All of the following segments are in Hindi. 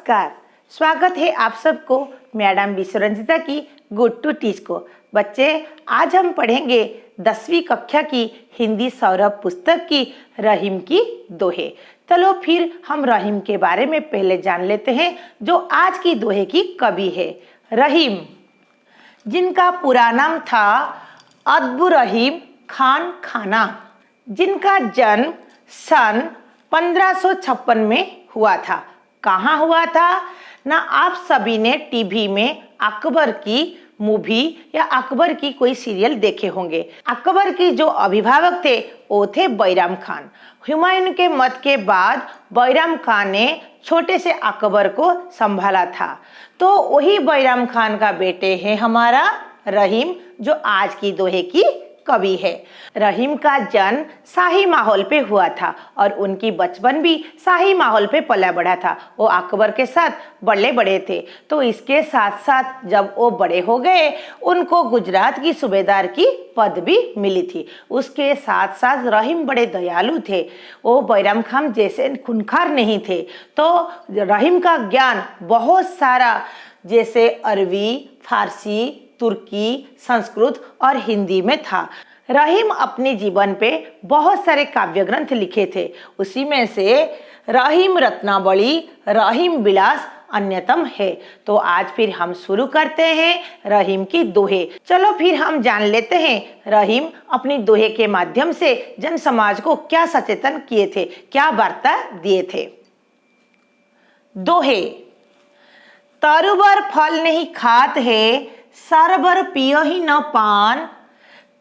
नमस्कार, स्वागत है आप सबको मैडम विश्वरंजिता की गुड टू टीच को। बच्चे, आज हम पढ़ेंगे 10वीं कक्षा की हिंदी सौरभ पुस्तक की रहीम की दोहे। चलो फिर हम रहीम के बारे में पहले जान लेते हैं, जो आज की दोहे की कवि है। रहीम, जिनका पूरा नाम था अब्दुल रहीम खान खाना, जिनका जन्म सन 1556 में हुआ था। कहाँ हुआ था ना? आप सभी ने टीवी में अकबर की मूवी या अकबर की कोई सीरियल देखे होंगे। अकबर की जो अभिभावक थे वो थे बैराम खान। हुमायूं के मौत के बाद बैराम खान ने छोटे से अकबर को संभाला था। तो वही बैराम खान का बेटे है हमारा रहीम, जो आज की दोहे की कवि है। रहीम का जन्म शाही माहौल पे हुआ था और उनकी बचपन भी शाही माहौल पे पला बढ़ा था। वो अकबर के साथ बड़े बड़े थे। तो इसके साथ साथ जब वो बड़े हो गए, उनको गुजरात की सूबेदार की पद भी मिली थी। उसके साथ साथ रहीम बड़े दयालु थे। वो बैराम खान जैसे खूंखार नहीं थे। तो रहीम का ज्ञान बहुत सारा, जैसे अरबी, फारसी, तुर्की, संस्कृत और हिंदी में था। रहीम अपने जीवन पे बहुत सारे काव्य ग्रंथ लिखे थे। उसी में से रहीम रत्नावली, रहीम विलास अन्यतम है। तो आज फिर हम शुरू करते हैं रहीम की दोहे। चलो फिर हम जान लेते हैं रहीम अपनी दोहे के माध्यम से जन समाज को क्या सचेतन किए थे, क्या वार्ता दिए थे। दोहे। तरुबर फल नहीं खात है, सरबर पियो ही न पान,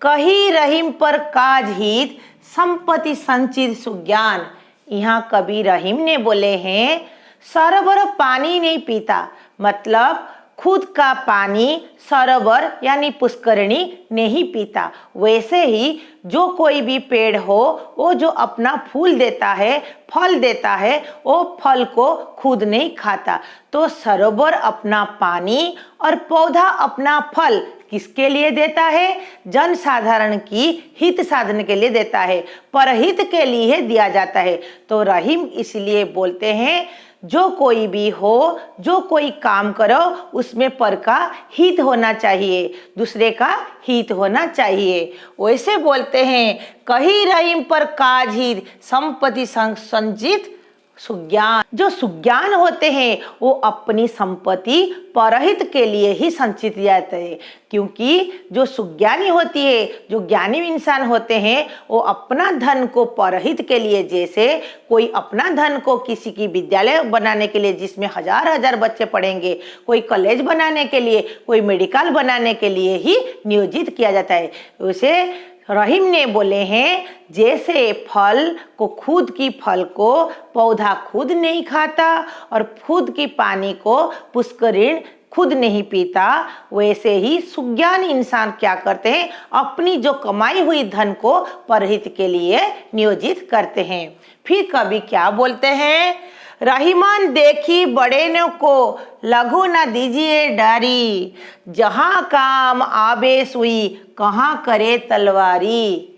कही रहीम पर काज हित, संपत्ति संचित सुज्ञान। यहाँ कवि रहीम ने बोले हैं, सरबर पानी नहीं पीता, मतलब खुद का पानी सरोवर यानी पुष्करणी नहीं पीता। वैसे ही जो कोई भी पेड़ हो, वो जो अपना फूल देता है, फल देता है, वो फल को खुद नहीं खाता। तो सरोवर अपना पानी और पौधा अपना फल किसके लिए देता है? जन साधारण की हित साधन के लिए देता है, परहित के लिए दिया जाता है। तो रहीम इसलिए बोलते हैं, जो कोई भी हो, जो कोई काम करो, उसमें पर का हित होना चाहिए, दूसरे का हित होना चाहिए। वैसे बोलते हैं, कही रहीम पर काज हित, संपत्ति संचित सुज्ञान। जो सुज्ञान होते हैं वो अपनी संपत्ति परहित के लिए ही संचित जाते हैं। क्योंकि जो सुज्ञानी होती है, जो ज्ञानी इंसान होते हैं, वो अपना धन को परहित के लिए, जैसे कोई अपना धन को किसी की विद्यालय बनाने के लिए जिसमें हजार हजार बच्चे पढ़ेंगे, कोई कॉलेज बनाने के लिए, कोई मेडिकल बनाने के लिए ही नियोजित किया जाता है। उसे रहीम ने बोले हैं, जैसे फल को खुद की फल को पौधा खुद नहीं खाता और खुद की पानी को पुष्करिणी खुद नहीं पीता, वैसे ही सुज्ञान इंसान क्या करते हैं? अपनी जो कमाई हुई धन को परहित के लिए नियोजित करते हैं। फिर कवि क्या बोलते हैं? रहीमान देखी बड़े ने को, लघु न दीजिए डारी, जहां काम आबे सुई, कहाँ करे तलवारी।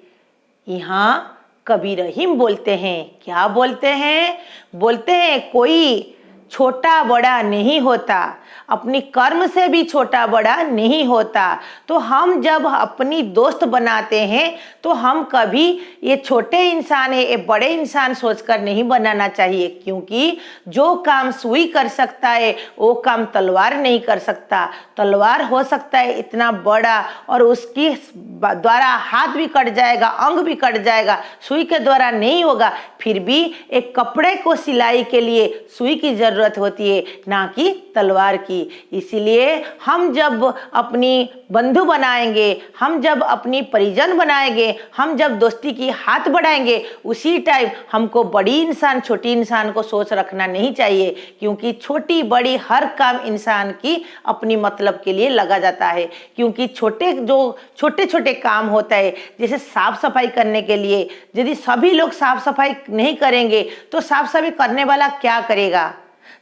यहाँ कवि रहीम बोलते हैं, क्या बोलते हैं? बोलते हैं कोई छोटा बड़ा नहीं होता, अपनी कर्म से भी छोटा बड़ा नहीं होता। तो हम जब अपनी दोस्त बनाते हैं तो हम कभी ये छोटे इंसान है, ये बड़े इंसान सोचकर नहीं बनाना चाहिए। क्योंकि जो काम सुई कर सकता है वो काम तलवार नहीं कर सकता। तलवार हो सकता है इतना बड़ा और उसकी द्वारा हाथ भी कट जाएगा, अंग भी कट जाएगा, सुई के द्वारा नहीं होगा। फिर भी एक कपड़े को सिलाई के लिए सुई की जरूरत होती है, ना कि तलवार की। इसीलिए हम जब अपनी बंधु बनाएंगे, हम जब अपनी परिजन बनाएंगे, हम जब दोस्ती की हाथ बढ़ाएंगे, उसी टाइम हमको बड़ी इंसान छोटी इंसान को सोच रखना नहीं चाहिए। क्योंकि छोटी बड़ी हर काम इंसान की अपनी मतलब के लिए लगा जाता है। क्योंकि छोटे छोटे काम होता है, जैसे साफ सफाई करने के लिए, यदि सभी लोग साफ सफाई नहीं करेंगे तो साफ सफाई करने वाला क्या करेगा?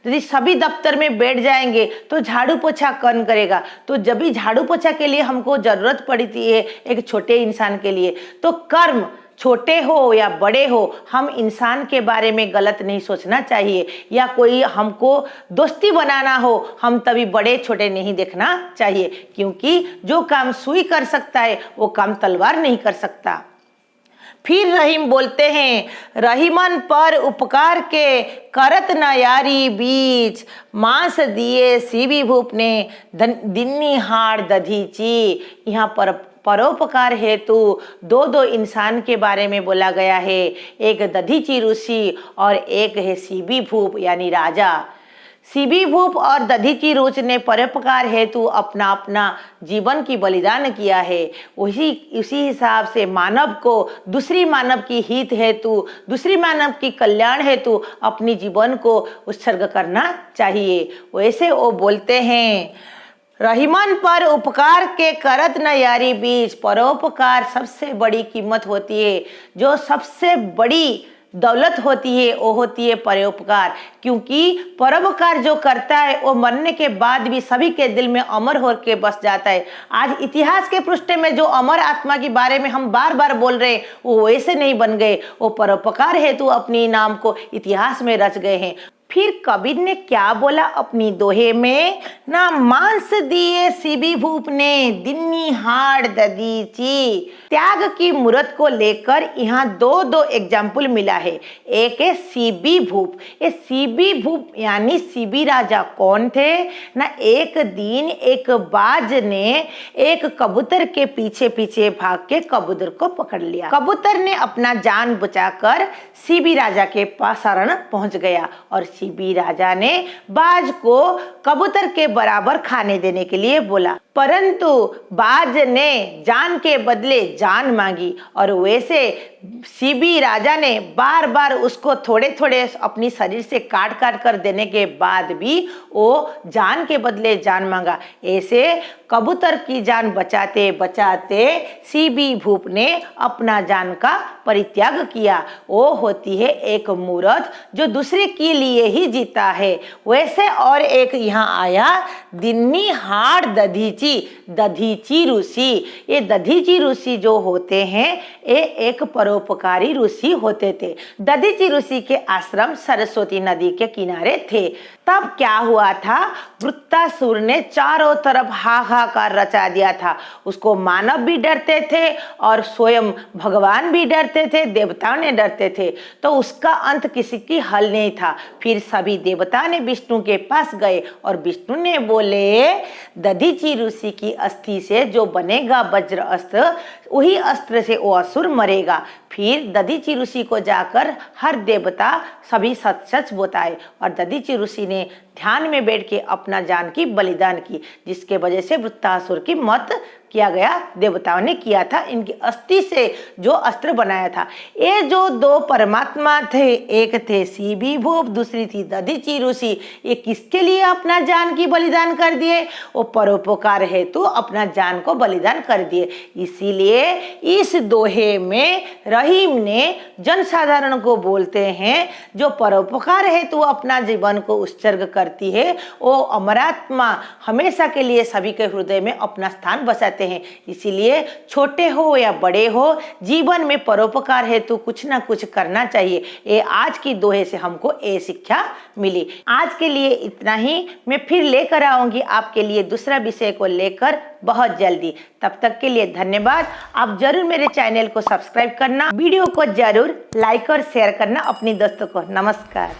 यदि सभी दफ्तर में बैठ जाएंगे तो झाड़ू पोछा कौन करेगा? तो जब भी झाड़ू पोछा के लिए हमको जरूरत पड़ती है एक छोटे इंसान के लिए, तो कर्म छोटे हो या बड़े हो, हम इंसान के बारे में गलत नहीं सोचना चाहिए, या कोई हमको दोस्ती बनाना हो हम तभी बड़े छोटे नहीं देखना चाहिए, क्योंकि जो काम सुई कर सकता है वो काम तलवार नहीं कर सकता। फिर रहीम बोलते हैं, रहीमन पर उपकार के करत न यारी बीच, मांस दिए सीबी भूप ने दिन्नी हाड़ दधीची। यहाँ पर परोपकार हेतु दो इंसान के बारे में बोला गया है, एक दधीची ऋषि और एक है सीबी भूप यानी राजा। सीबी भूप और दधीची ऋषि ने परोपकार हेतु अपना अपना जीवन की बलिदान किया है। उसी हिसाब से मानव को दूसरी मानव की हित हेतु, दूसरी मानव की कल्याण हेतु अपनी जीवन को उत्सर्ग करना चाहिए। वैसे वो बोलते हैं, रहीमन पर उपकार के करत न यारी बीच। परोपकार सबसे बड़ी कीमत होती है, जो सबसे बड़ी दौलत होती है वो होती है परोपकार, क्योंकि परोपकार जो करता है वो मरने के बाद भी सभी के दिल में अमर होकर बस जाता है। आज इतिहास के पृष्ठ में जो अमर आत्मा के बारे में हम बार बार बोल रहे हैं वो वैसे नहीं बन गए, वो परोपकार हेतु अपनी नाम को इतिहास में रच गए हैं। फिर कबीर ने क्या बोला अपनी दोहे में, ना मांस दिए सीबी भूप ने दिन्नी हाड़ दधीची। त्याग की मूर्त को लेकर यहाँ दो एग्जाम्पल मिला है। एक है सीबी भूप। ये सीबी भूप यानी सीबी राजा कौन थे ना, एक दिन एक बाज ने एक कबूतर के पीछे पीछे भाग के कबूतर को पकड़ लिया। कबूतर ने अपना जान बचाकर सीबी राजा के पास शरण पहुंच गया और सीबी राजा ने बाज को कबूतर के बराबर खाने देने के लिए बोला, परंतु बाज ने जान के बदले जान मांगी और वैसे सीबी राजा ने बार बार उसको थोड़े थोड़े अपनी शरीर से काट काट कर देने के बाद भी वो जान के बदले जान मांगा। ऐसे कबूतर की जान बचाते बचाते सीबी भूप ने अपना जान का परित्याग किया। वो होती है एक मूर्त जो दूसरे के लिए ही जीता है। वैसे और एक यहाँ आया दिन्नी हाड़ दधीची, दधीची ऋषि। ये दधीची ऋषि जो होते हैं ये एक परोपकारी ऋषि होते थे। दधीची ऋषि के आश्रम सरस्वती नदी के किनारे थे। तब क्या हुआ था, वृत्तासुर ने चारों तरफ हाहाकार रचा दिया था। उसको मानव भी डरते थे और स्वयं भगवान भी डरते थे, देवताओं ने डरते थे, तो उसका अंत किसी की हल नहीं था। फिर सभी देवता ने विष्णु के पास गए और विष्णु ने बोले, दधीची ऋषि की अस्थि से जो बनेगा वज्र अस्त्र, वही अस्त्र से वो असुर मरेगा। फिर दधीची ऋषि को जाकर हर देवता सभी सच सच बताए और दधीची ऋषि ने ध्यान में बैठ के अपना जान की बलिदान की, जिसके वजह से वृत्तासुर की मौत किया गया। देवताओं ने किया था, इनकी अस्थि से जो अस्त्र बनाया था। ये जो दो परमात्मा थे, एक थे सीबी भूप, दूसरी थी दधीची ऋषि, ये किसके लिए अपना जान की बलिदान कर दिए, वो परोपकार हेतु अपना जान को बलिदान कर दिए। इसीलिए इस दोहे में रहीम ने जनसाधारण को बोलते हैं, जो परोपकार हेतु अपना जीवन को उत्सर्ग करती है वो अमरात्मा हमेशा के लिए सभी के हृदय में अपना स्थान बसाते हैं। इसीलिए छोटे हो या बड़े हो, जीवन में परोपकार हेतु कुछ ना कुछ करना चाहिए। ये आज की दोहे से हमको ये शिक्षा मिली। आज के लिए इतना ही। मैं फिर लेकर आऊंगी आपके लिए दूसरा विषय को लेकर बहुत जल्दी। तब तक के लिए धन्यवाद। आप जरूर मेरे चैनल को सब्सक्राइब करना, वीडियो को जरूर लाइक और शेयर करना अपनी दोस्तों को। नमस्कार।